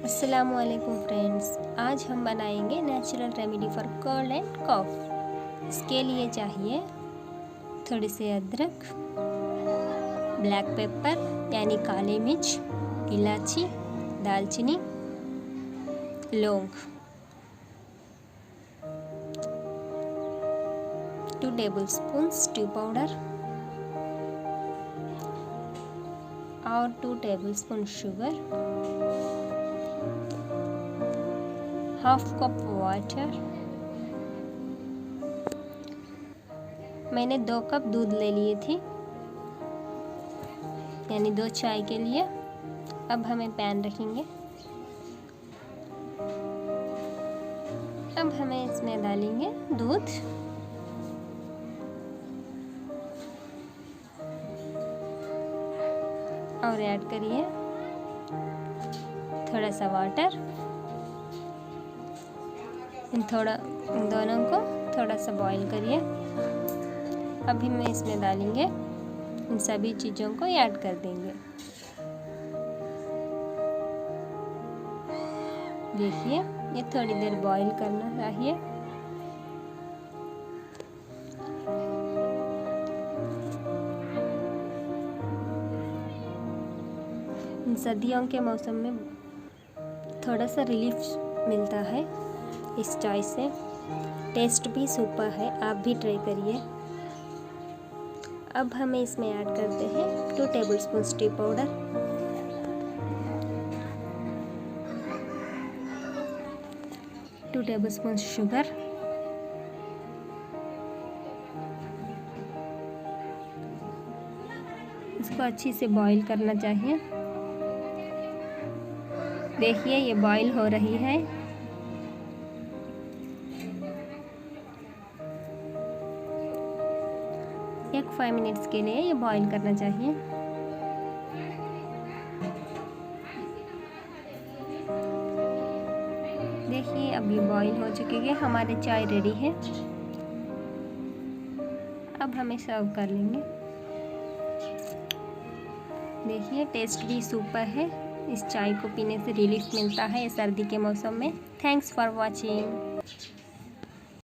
अस्सलामुअलैकुम फ्रेंड्स, आज हम बनाएंगे natural remedy for cold and cough. इसके लिए चाहिए थोड़ी सी अदरक, ब्लैक पेपर यानी काली मिर्च, इलायची, दालचीनी, लौंग, 2 टेबलस्पून टी पाउडर और 2 tablespoon sugar, half cup water. मैंने 2 कप दूध ले लिए थे, यानी 2 चाय के लिए। अब हमें पैन रखेंगे। अब हमें इसमें डालेंगे दूध, और ऐड करिए थोड़ा सा वाटर। इन दोनों को थोड़ा सा बॉईल करिए। अभी मैं इसमें डालेंगे, इन सभी चीज़ों को ऐड कर देंगे। देखिए, ये थोड़ी देर बॉईल करना चाहिए। इन सर्दियों के मौसम में थोड़ा सा रिलीफ मिलता है इस चाय से। टेस्ट भी सुपर है, आप भी ट्राई करिए। अब हमें इसमें ऐड करते हैं 2 tablespoon T powder, 2 tablespoon sugar, इसको अच्छी से बॉईल करना चाहिए। देखिए, ये बॉईल हो रही है। एक 5 मिनट्स के लिए ये बॉईल करना चाहिए। देखिए, अब ये बॉईल हो चुकी है, हमारी चाय रेडी है। अब हमें सर्व कर लेंगे। देखिए, टेस्ट भी सुपर है। इस चाय को पीने से रिलीफ मिलता है सर्दी के मौसम में। Thanks for watching.